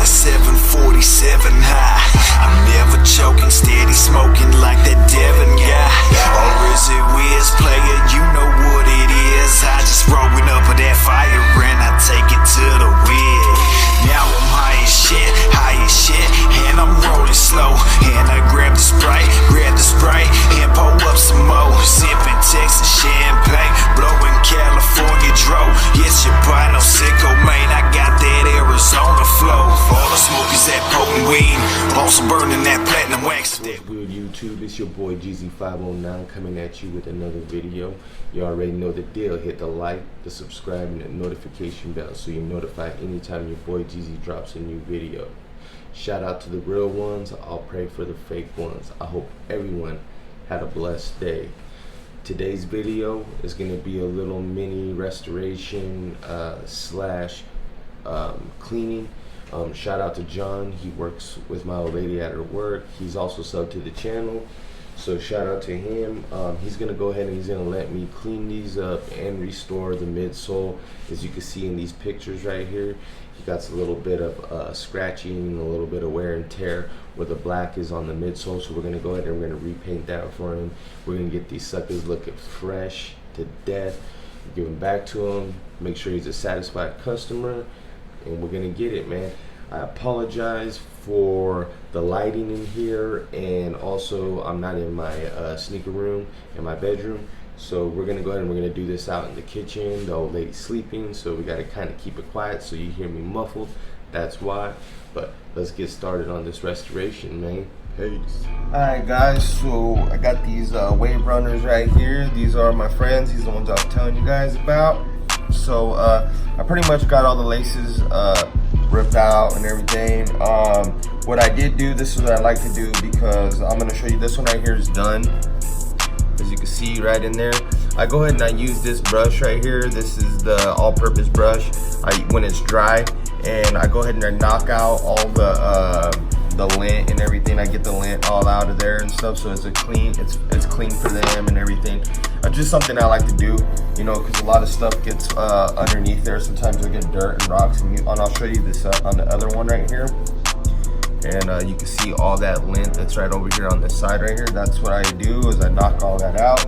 747 high. I'm never choking, steady smoking like that Devon guy. Or is it Wiz player? You know what it is. I just rolling up with that fire and I take it to the wind. Now I'm high as shit, and I'm rolling slow. And I grab the Sprite, and pull up some more. Sipping Texas champagne, blowing California dro. Yes, your boy no sicko, man. I got that Arizona flow. All the smoke is that potent weed, also burning that platinum wax. What's good, YouTube? It's your boy Yeezy 509 coming at you with another video. You already know the deal. Hit the like, the subscribe, and the notification bell so you're notified anytime your boy Yeezy drops a new video. Shout out to the real ones. I'll pray for the fake ones. I hope everyone had a blessed day. Today's video is going to be a little mini restoration slash cleaning. Shout out to John. He works with my old lady at her work. He's also subbed to the channel, so shout out to him. He's gonna go ahead and he's gonna let me clean these up and restore the midsole. As you can see in these pictures right here, he got a little bit of scratching and a little bit of wear and tear where the black is on the midsole, so we're gonna go ahead and we're gonna repaint that for him. We're gonna get these suckers looking fresh to death, give them back to him, make sure he's a satisfied customer, and we're gonna get it, man. I apologize for the lighting in here, and also I'm not in my sneaker room, in my bedroom, so we're gonna go ahead and we're gonna do this out in the kitchen. The old lady's sleeping, so we gotta kind of keep it quiet, so you hear me muffled, that's why. But let's get started on this restoration, man. Peace. Alright guys, so I got these Waverunners right here. These are my friends. These are the ones I was telling you guys about. So I pretty much got all the laces ripped out and everything. What I did do, this is what I like to do, because I'm going to show you this one right here is done. As you can see right in there, I go ahead and I use this brush right here. This is the all-purpose brush when it's dry, and I go ahead and I knock out all the lint and everything. I get the lint all out of there and stuff, so it's clean for them and everything. Just something I like to do, you know, because a lot of stuff gets underneath there. Sometimes you'll get dirt and rocks, and I'll show you this on the other one right here. And you can see all that lint that's right over here on this side right here. That's what I do, is I knock all that out.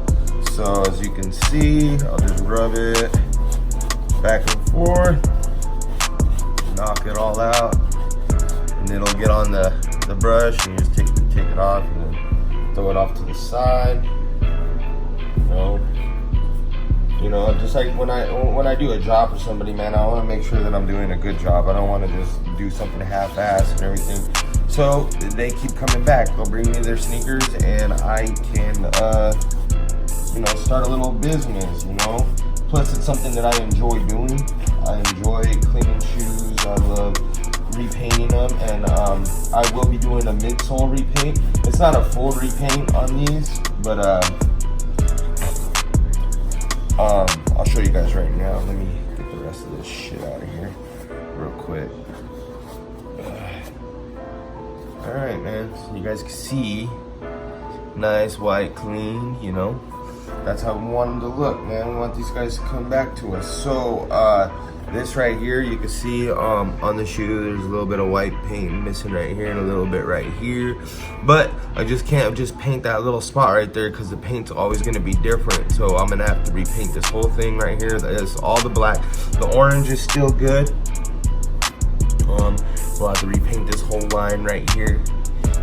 So as you can see, I'll just rub it back and forth, knock it all out, and it'll get on the brush, and you just take it off and then throw it off to the side. You know, just like when I do a job for somebody, man, I want to make sure that I'm doing a good job. I don't want to just do something half-assed and everything. So they keep coming back. They'll bring me their sneakers, and I can, you know, start a little business. You know, plus it's something that I enjoy doing. I enjoy cleaning shoes. I love repainting them, and I will be doing a midsole repaint. It's not a full repaint on these, but I'll show you guys right now. Let me get the rest of this shit out of here real quick. Alright, man, so you guys can see, nice, white, clean, you know. That's how we want them to look, man. We want these guys to come back to us. So, this right here, you can see on the shoe, there's a little bit of white paint missing right here and a little bit right here. But I just can't just paint that little spot right there, because the paint's always going to be different. So I'm going to have to repaint this whole thing right here. That is all the black. The orange is still good. We'll have to repaint this whole line right here,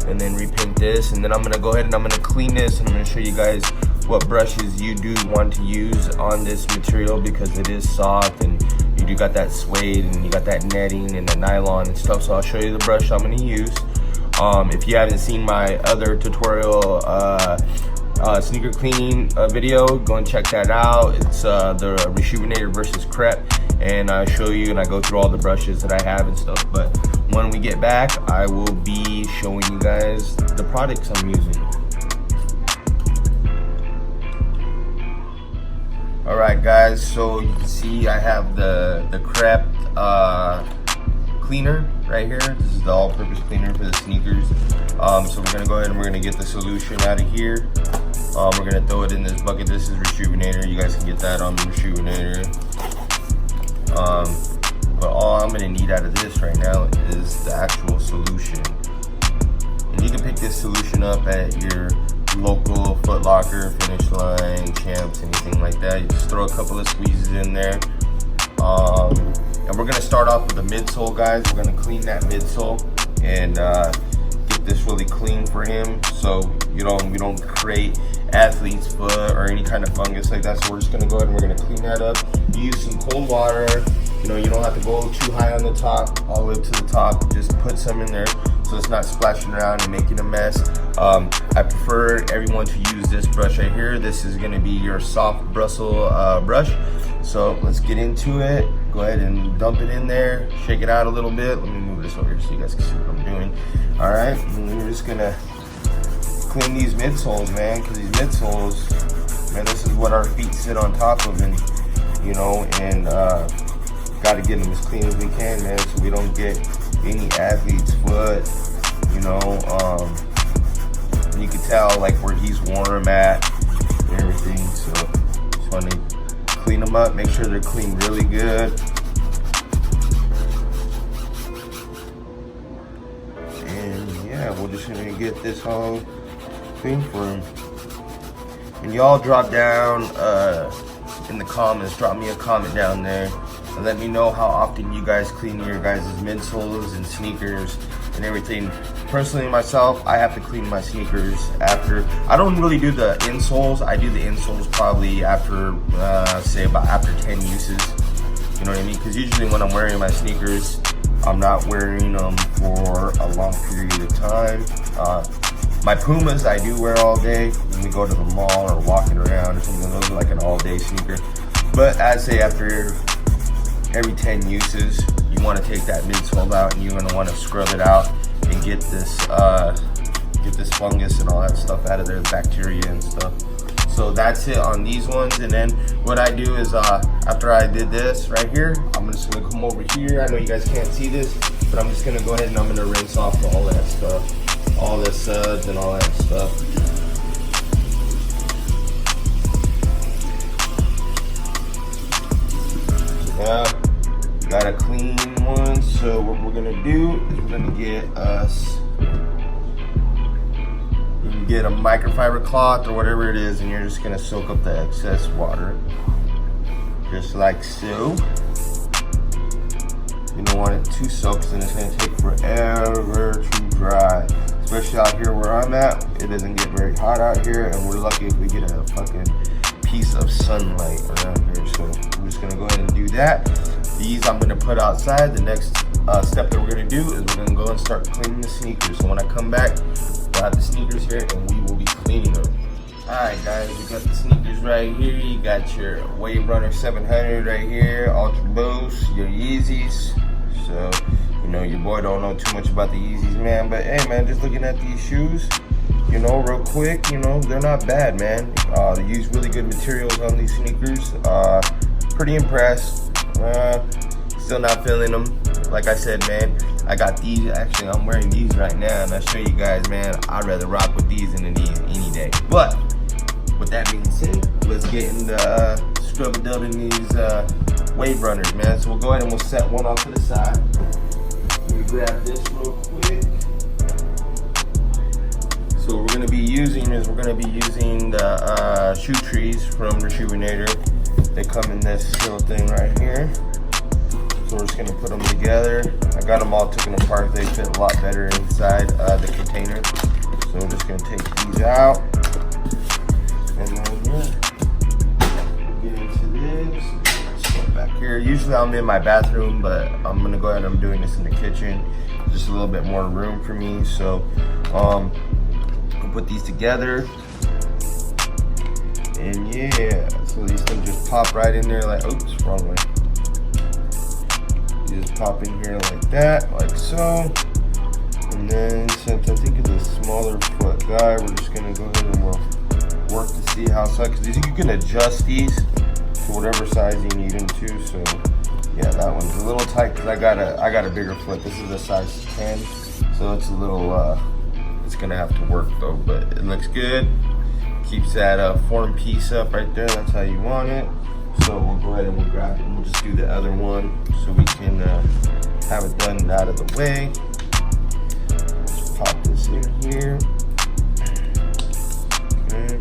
and then repaint this. And then I'm going to go ahead and I'm going to clean this, and I'm going to show you guys what brushes you do want to use on this material, because it is soft, and you got that suede, and you got that netting and the nylon and stuff. So I'll show you the brush I'm going to use. If you haven't seen my other tutorial sneaker cleaning video, go and check that out. It's the Rejuvenator versus Crepe, and I show you and I go through all the brushes that I have and stuff. But when we get back, I will be showing you guys the products I'm using. Alright guys, so you can see I have the Crepe cleaner right here. This is the all-purpose cleaner for the sneakers. So we're gonna go ahead and we're gonna get the solution out of here. We're gonna throw it in this bucket. This is Rejuvenator. You guys can get that on the Rejuvenator. But all I'm gonna need out of this right now is the actual solution. And you can pick this solution up at your local Foot Locker, Finish Line, Champs, anything like that. You just throw a couple of squeezes in there. And we're gonna start off with the midsole, guys. We're gonna clean that midsole and get this really clean for him, so we don't create athlete's foot or any kind of fungus like that. So we're just gonna go ahead and we're gonna clean that up. Use some cold water. You know, you don't have to go too high on the top, all the way to the top. Just put some in there so it's not splashing around and making a mess. I prefer everyone to use this brush right here. This is gonna be your soft bristle brush. So let's get into it. Go ahead and dump it in there, shake it out a little bit. Let me move this over here so you guys can see what I'm doing. All right, and we're just gonna clean these midsoles, man, because these midsoles, man, this is what our feet sit on top of, and you know, and gotta get them as clean as we can, man, so we don't get any athlete's foot, you know. And you can tell like where he's warm at and everything, so just want to clean them up, make sure they're clean really good. And yeah, we're just gonna get this all clean for him. And y'all drop down in the comments, drop me a comment down there and let me know how often you guys clean your guys' midsoles and sneakers and everything. Personally, myself, I have to clean my sneakers after. I don't really do the insoles. I do the insoles probably after, say about after 10 uses. You know what I mean? Because usually when I'm wearing my sneakers, I'm not wearing them for a long period of time. My Pumas I do wear all day when we go to the mall or walking around or something. Those are like an all-day sneaker. But I'd say after every 10 uses, you want to take that midsole out and you're going to want to scrub it out and get this fungus and all that stuff out of there, the bacteria and stuff. So that's it on these ones. And then what I do is after I did this right here, I'm just gonna come over here. I know you guys can't see this, but I'm just gonna go ahead and I'm gonna rinse off all that stuff, all the suds and all that stuff. Yeah, got a clean one. So what we're gonna do is we're gonna get us, you can get a microfiber cloth or whatever it is, and you're just gonna soak up the excess water, just like so. You don't want it too soaked, and it's gonna take forever to dry. Especially out here where I'm at, it doesn't get very hot out here, and we're lucky if we get a fucking piece of sunlight around here. So I'm just gonna go ahead and do that. These I'm gonna put outside. The next step that we're gonna do is we're gonna go and start cleaning the sneakers. So when I come back, we'll have the sneakers here and we will be cleaning them. Alright guys, you got the sneakers right here. You got your Waverunner 700 right here, Ultra Boost, your Yeezys. So, you know, your boy don't know too much about the Yeezys, man. But hey man, just looking at these shoes, you know, real quick, you know, they're not bad, man. They use really good materials on these sneakers. Pretty impressed. Still not feeling them. Like I said, man, I got these. Actually, I'm wearing these right now, and I'll show you guys, man. I'd rather rock with these than these any day. But with that being said, let's get into scrub-a-dubbing these Waverunners, man. So we'll go ahead and we'll set one off to the side. Let me grab this real quick. So what we're gonna be using is the shoe trees from Rejuvenator. They come in this little thing right here. So we're just gonna put them together. I got them all taken apart. They fit a lot better inside the container. So we're just gonna take these out. And then yeah, get into this. So back here. Usually I'm in my bathroom, but I'm gonna go ahead and I'm doing this in the kitchen. Just a little bit more room for me. So I'll put these together. And yeah, so these things just pop right in there like, oops, wrong way. You just pop in here like that, like so. And then since I think it's a smaller foot guy, we're just gonna go ahead and we'll work to see how size, because you can adjust these to whatever size you need them to. So yeah, that one's a little tight because I got a bigger foot. This is a size 10, so it's a little it's gonna have to work though, but it looks good. Keeps that form piece up right there. That's how you want it. So we'll go ahead and we'll grab it and we'll just do the other one so we can have it done and out of the way. Just pop this in here. Okay.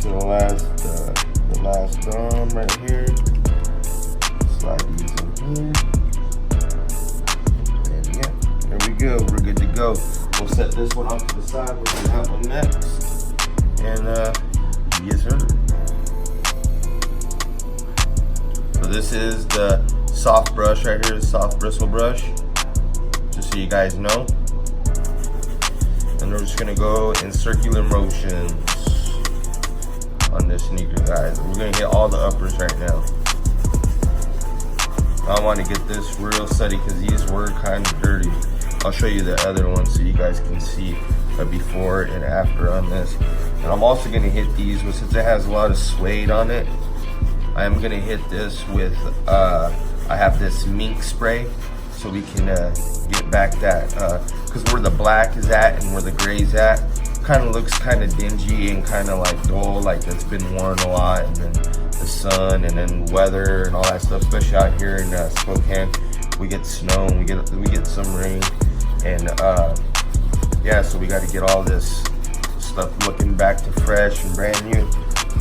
To the last dome right here. Slide these in here. And yeah, there we go. We're good to go. We'll set this one off to the side. We're gonna have one next. And yes sir. So this is the soft brush right here, the soft bristle brush, just so you guys know. And we're just gonna go in circular motions on this sneaker, guys. We're gonna hit all the uppers right now. I want to get this real steady because these were kind of dirty. I'll show you the other one so you guys can see a before and after on this. And I'm also gonna hit these, but since it has a lot of suede on it, I am gonna hit this with, I have this mink spray, so we can get back that, because where the black is at and where the gray is at, kind of looks kind of dingy and kind of like dull, like it's been worn a lot, and then the sun and then weather and all that stuff, especially out here in Spokane. We get snow and we get some rain, and yeah, so we got to get all this stuff looking back to fresh and brand new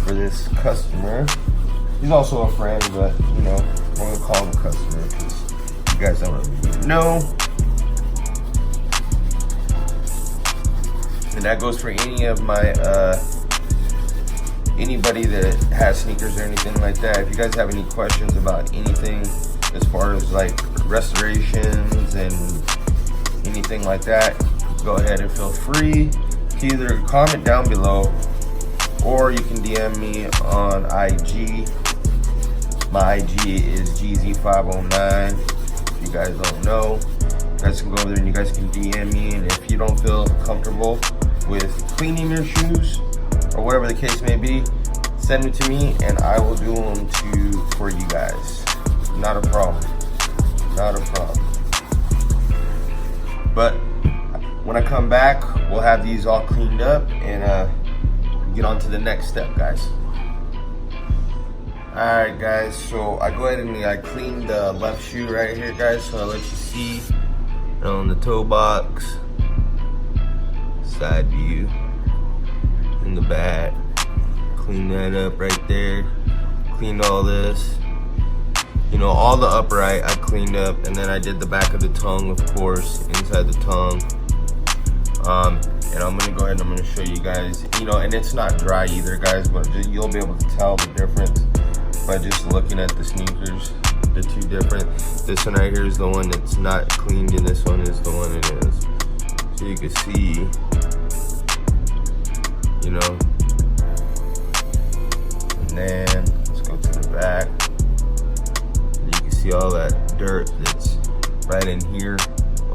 for this customer. He's also a friend, but you know, I'm gonna call him a customer because you guys don't really know. And that goes for any of my anybody that has sneakers or anything like that. If you guys have any questions about anything as far as like restorations and anything like that, go ahead and feel free to either comment down below or you can DM me on IG. My IG is Yeezy509. If you guys don't know, you guys can go over there and you guys can DM me. And if you don't feel comfortable with cleaning your shoes or whatever the case may be, send it to me and I will do them for you guys. Not a problem. Not a problem. But when I come back, we'll have these all cleaned up and get on to the next step, guys. Alright guys, so I go ahead and I clean the left shoe right here, guys, so I'll let you see on the toe box, side view, in the back. Clean that up right there. Cleaned all this. You know, all the upper I cleaned up, and then I did the back of the tongue, of course, inside the tongue. And I'm gonna go ahead and I'm gonna show you guys, you know, and it's not dry either, guys, but you'll be able to tell the difference by just looking at the sneakers. The two different. This one right here is the one that's not cleaned, and this one is the one it is. So you can see, you know. And then let's go to the back. And you can see all that dirt that's right in here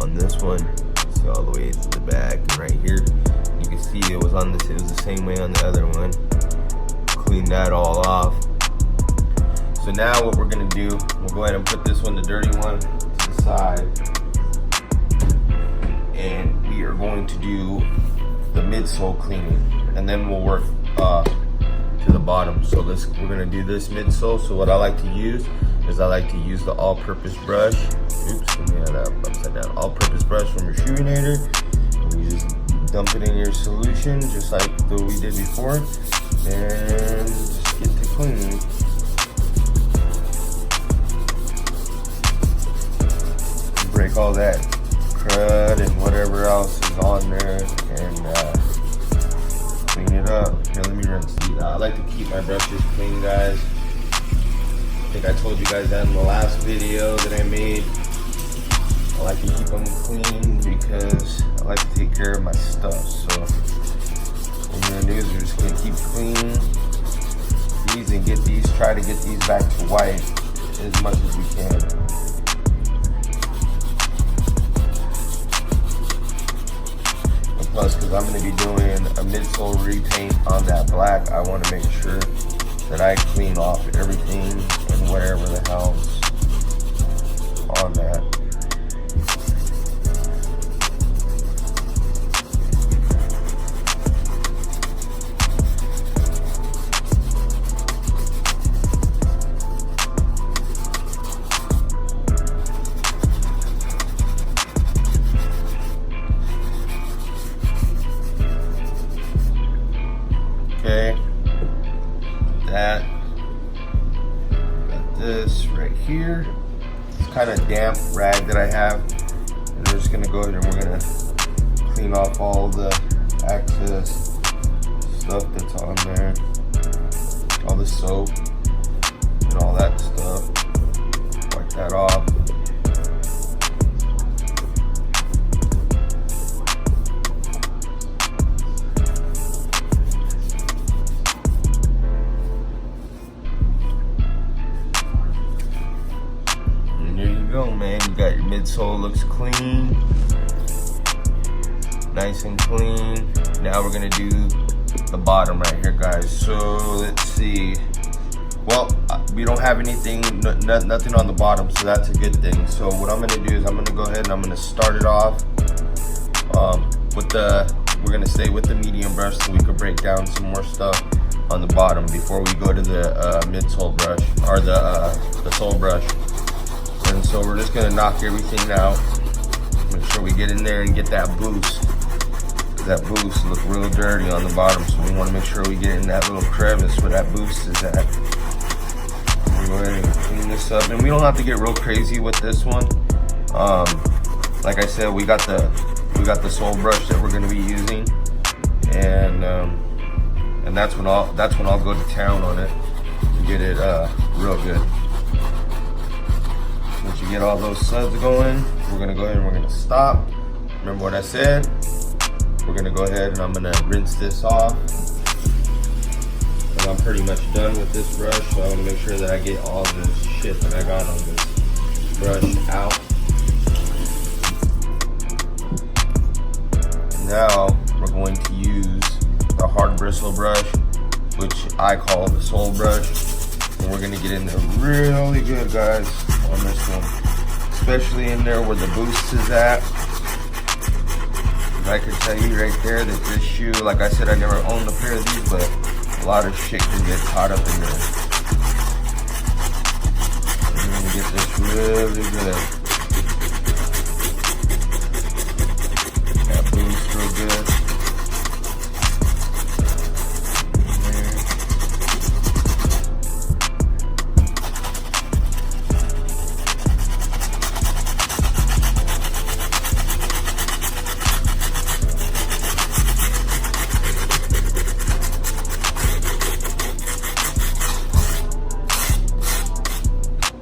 on this one. See all the way to the back and right here. You can see it was the same way on the other one. Clean that all off. So now what we're gonna do, we'll go ahead and put this one, the dirty one, to the side. And we are going to do the midsole cleaning. And then we'll work to the bottom. So we're gonna do this midsole. So what I like to use is I like to use the all-purpose brush. Oops, let me have that upside down. All-purpose brush from your shoeinator. And you just dump it in your solution, just like we did before. And just get to cleaning. Break all that crud and whatever else is on there and clean it up. Here, let me rinse these. I like to keep my brushes clean, guys. I think I told you guys that in the last video that I made. I like to keep them clean because I like to take care of my stuff. So what we're gonna do is we're just gonna keep cleaning these and try to get these back to white as much as we can. Plus, because I'm going to be doing a midsole repaint on that black, I want to make sure that I clean off everything and whatever the hell's on that. this right here. It's kind of damp rag that I have, and we're just gonna go ahead and we're gonna clean off all the excess stuff that's on there, all the soap and all that stuff. Wipe that off. Go, man. You got your midsole, looks clean, nice and clean. Now we're gonna do the bottom right here, guys. So let's see. Well, we don't have anything, nothing on the bottom, so that's a good thing. So what I'm gonna do is I'm gonna go ahead and I'm gonna start it off with we're gonna stay with the medium brush so we could break down some more stuff on the bottom before we go to the midsole brush or the sole brush. And so we're just gonna knock everything out. Make sure we get in there and get that boost. That boost look real dirty on the bottom, so we wanna make sure we get in that little crevice where that boost is at. We'll go ahead and clean this up. And we don't have to get real crazy with this one. Like I said, we got the sole brush that we're gonna be using. And that's when I'll go to town on it and get it real good. Once you get all those suds going, we're gonna go ahead and we're gonna stop. Remember what I said? We're gonna go ahead and I'm gonna rinse this off. And I'm pretty much done with this brush, so I wanna make sure that I get all this shit that I got on this brush out. Now we're going to use the hard bristle brush, which I call the sole brush. And we're gonna get in there really good, guys, on this one. Especially in there where the boost is at. I can tell you right there that this shoe, like I said, I never owned a pair of these, but a lot of shit can get caught up in there. I'm gonna get this really good. That boost real good.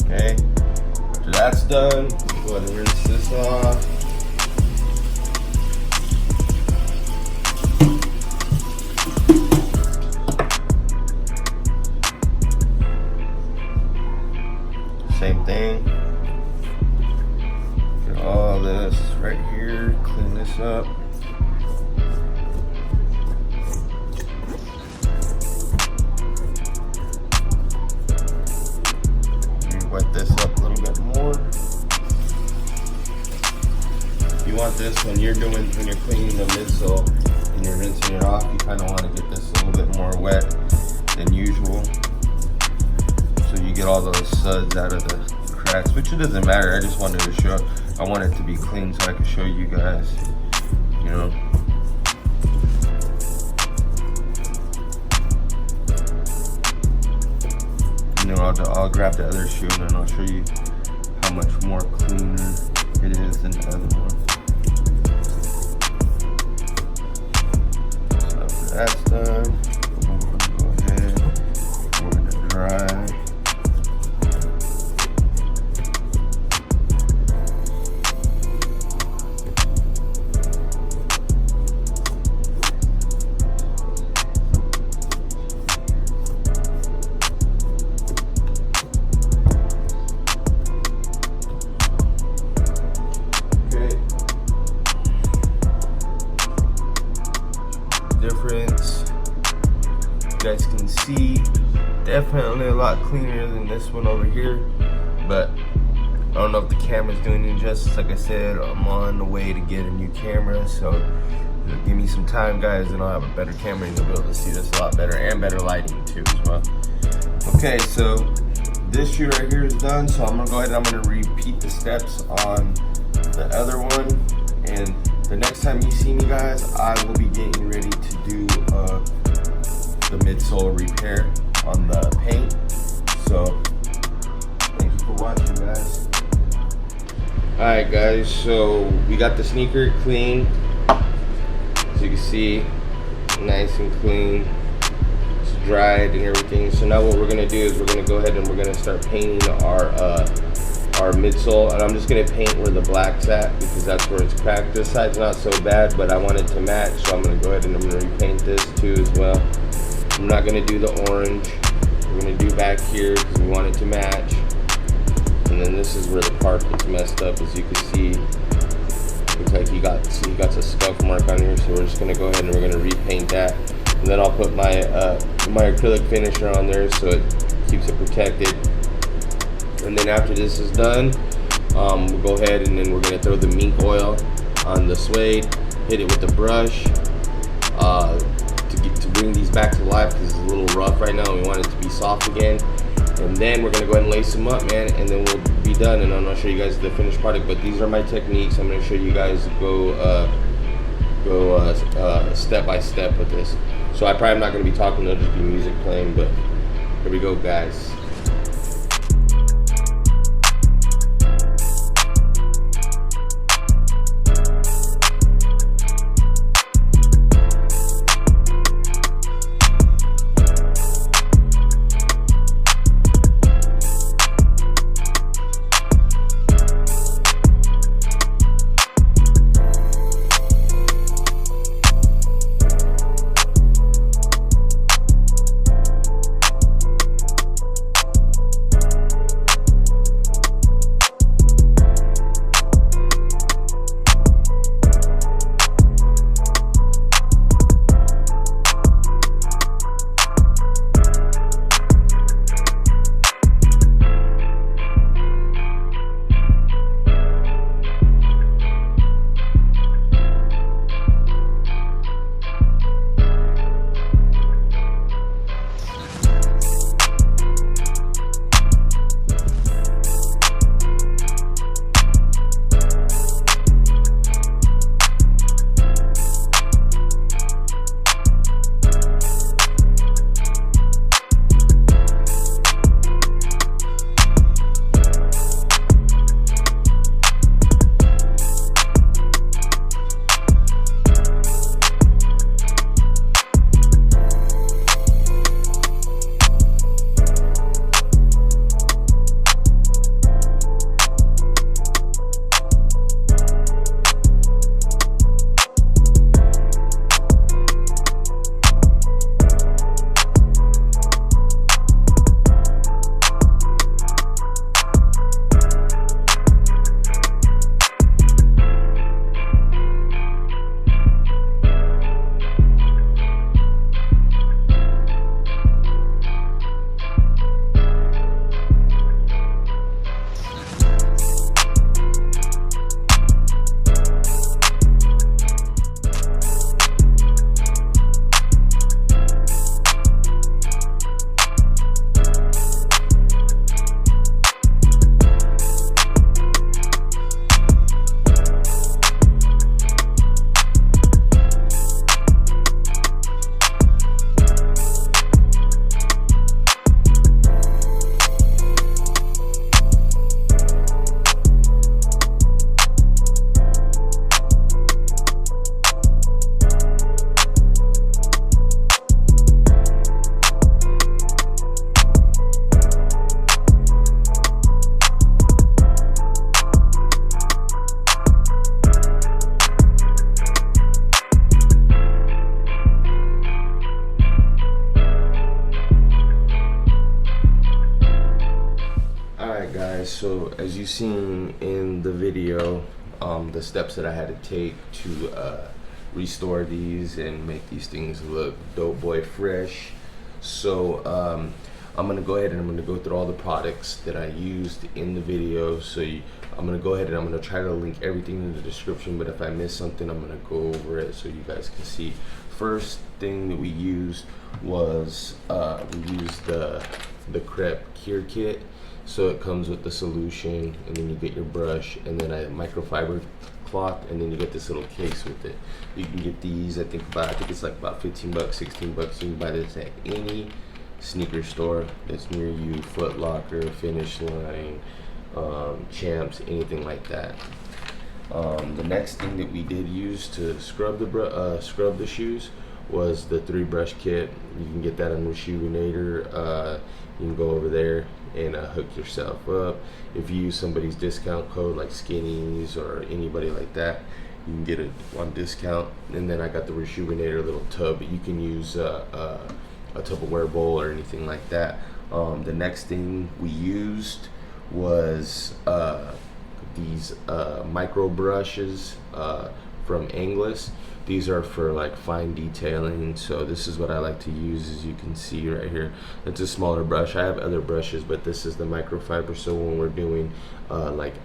Okay, after that's done, go ahead and rinse this off. Same thing. Get all this right here, clean this up. Wet this up a little bit more. You want this when you're cleaning the midsole and you're rinsing it off, you kind of want to get this a little bit more wet than usual, so you get all those suds out of the cracks, which it doesn't matter. I just wanted to show, I want it to be clean so I can show you guys, you know. I'll grab the other shoe and then I'll show you how much more cleaner it is than the other one. So after that's done, I'm gonna go ahead, we're gonna dry. Difference, you guys can see, definitely a lot cleaner than this one over here, but I don't know if the camera's doing it justice. Like I said, I'm on the way to get a new camera, so give me some time, guys, and I'll have a better camera and you'll be able to see this a lot better, and better lighting too as well. Okay, so this shoe right here is done, so I'm gonna go ahead and I'm gonna repeat the steps on the other one, and the next time you see me, guys, I will be getting ready to do the midsole repair on the paint. So watching, guys. Alright guys, so we got the sneaker clean. As you can see, nice and clean. It's dried and everything. So now what we're gonna do is we're gonna go ahead and we're gonna start painting our midsole, and I'm just gonna paint where the black's at because that's where it's cracked. This side's not so bad, but I want it to match, so I'm gonna go ahead and I'm gonna repaint this too as well. I'm not gonna do the orange. We're gonna do back here because we want it to match. And then this is where the carpet's messed up, as you can see. Looks like he got a scuff mark on here, so we're just gonna go ahead and we're gonna repaint that. And then I'll put my my acrylic finisher on there so it keeps it protected. And then after this is done, we'll go ahead and then we're gonna throw the mink oil on the suede, hit it with the brush to bring these back to life because it's a little rough right now. We want it to be soft again. And then we're gonna go ahead and lace them up, man, and then we'll be done. And I'm gonna show you guys the finished product. But these are my techniques. I'm gonna show you guys go step by step with this. So I probably am not gonna be talking. There'll just be music playing. But here we go, guys. So as you've seen in the video, the steps that I had to take to restore these and make these things look dope boy fresh. So I'm gonna go ahead and I'm gonna go through all the products that I used in the video. So I'm gonna go ahead and I'm gonna try to link everything in the description, but if I miss something, I'm gonna go over it so you guys can see. First thing that we used was we used the crepe cure kit. So it comes with the solution, and then you get your brush, and then a microfiber cloth, and then you get this little case with it. You can get these, I think it's like about 15 bucks, 16 bucks. You can buy this at any sneaker store that's near you, Foot Locker, Finish Line, Champs, anything like that. The next thing that we did use to scrub the shoes was the 3-brush kit. You can get that on Waverunner. You can go over there and hook yourself up. If you use somebody's discount code like Skinnies or anybody like that, you can get it on discount. And then I got the Waverunner little tub. You can use a Tupperware bowl or anything like that. The next thing we used was these micro brushes from Anglers. These are for like fine detailing, so this is what I like to use. As you can see right here, it's a smaller brush. I have other brushes, but this is the microfiber, so when we're doing like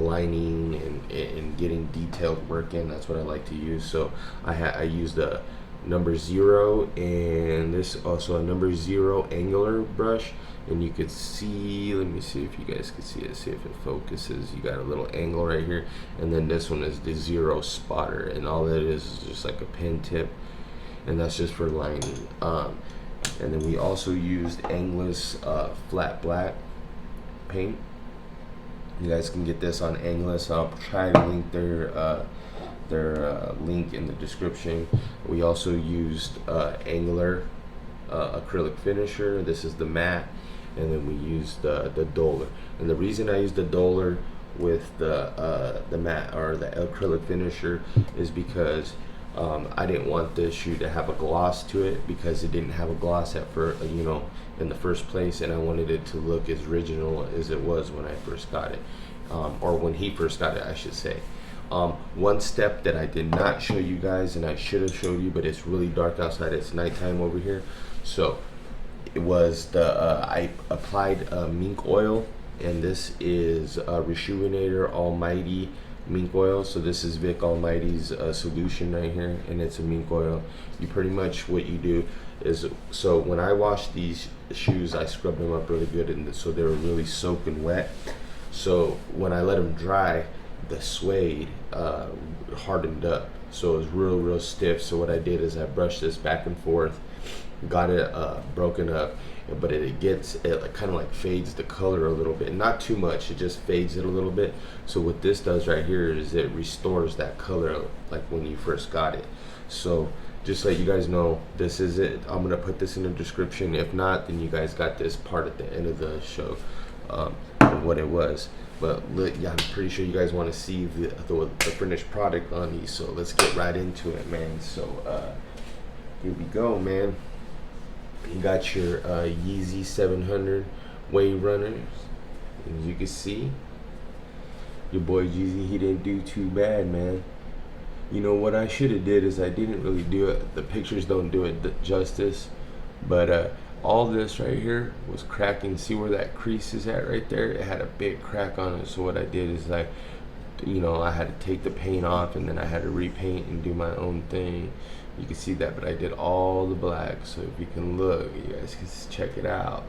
lining and getting detailed work in, that's what I like to use. So I used a number 0 and this also a number 0 angular brush, and you could see, let me see if you guys can see it, see if it focuses. You got a little angle right here, and then this one is the 0 spotter, and all that is just like a pen tip, and that's just for lining. And then we also used Anglers flat black paint. You guys can get this on Anglers. I'll try to link their link in the description. We also used Angler acrylic finisher. This is the matte, and then we used the Doller. And the reason I used the Doller with the matte or the acrylic finisher is because I didn't want this shoe to have a gloss to it, because it didn't have a gloss in the first place, and I wanted it to look as original as it was when I first got it, or when he first got it, I should say. One step that I did not show you guys, and I should have showed you, but it's really dark outside, it's nighttime over here, so it was I applied mink oil, and this is Waverunner Almighty mink oil. So this is Vic Almighty's solution right here, and it's a mink oil. You pretty much, what you do is, so when I washed these shoes, I scrubbed them up really good, and so they were really soaking wet. So when I let them dry, the suede hardened up, so it was real stiff. So what I did is I brushed this back and forth, got it broken up, but it kind of like fades the color a little bit, not too much, it just fades it a little bit. So what this does right here is it restores that color like when you first got it. So just so you guys know, this is it. I'm gonna put this in the description. If not, then you guys got this part at the end of the show, what it was. But look, yeah, I'm pretty sure you guys want to see the finished product on these, so let's get right into it, man. So here we go, man. You got your Yeezy 700 Waverunners. As you can see, your boy Yeezy, he didn't do too bad, man. You know what I should have did is I didn't really do it. The pictures don't do it justice, but all this right here was cracking. See where that crease is at right there? It had a big crack on it. So what I did is I had to take the paint off, and then I had to repaint and do my own thing. You can see that, but I did all the black. So if you can look, you guys can check it out.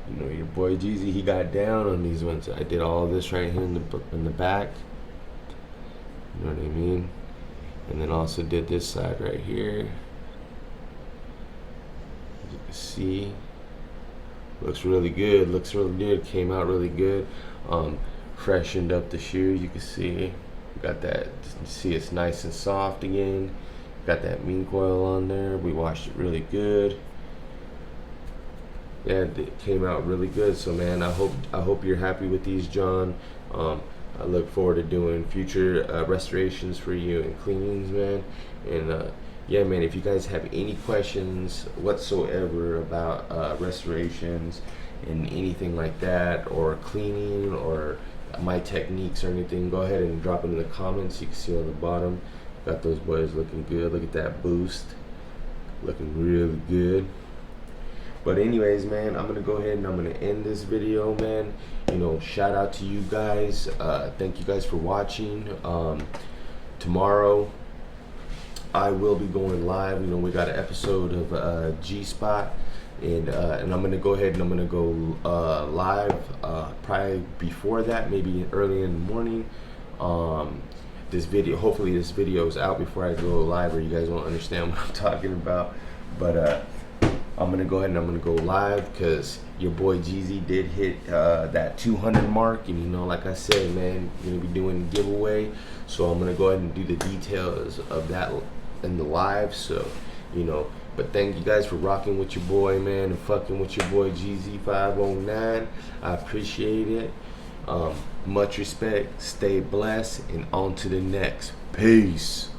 You know, your boy Yeezy, he got down on these ones. I did all this right here in the back. You know what I mean? And then also did this side right here. As you can see, looks really good. Looks really good. Came out really good. Freshened up the shoe. You can see, got that. See, it's nice and soft again. Got that mink oil on there. We washed it really good. Yeah, it came out really good. So man, I hope you're happy with these, John. I look forward to doing future restorations for you and cleanings, man. And yeah, man, if you guys have any questions whatsoever about restorations and anything like that, or cleaning, or my techniques or anything, go ahead and drop it in the comments. You can see on the bottom, got those boys looking good. Look at that boost, looking really good. But anyways, man, I'm gonna go ahead and I'm gonna end this video, man. You know, shout out to you guys. Thank you guys for watching. Tomorrow I will be going live. You know, we got an episode of G Spot, and I'm gonna go ahead and I'm gonna go live probably before that, maybe early in the morning. Hopefully this video is out before I go live, or you guys won't understand what I'm talking about. But I'm gonna go ahead and I'm gonna go live because your boy Jeezy did hit that 200 mark, and you know, like I said, man, you're gonna be doing a giveaway, so I'm gonna go ahead and do the details of that in the live. So, you know, but thank you guys for rocking with your boy, man, and fucking with your boy Jeezy 509. I appreciate it. Much respect. Stay blessed, and on to the next. Peace.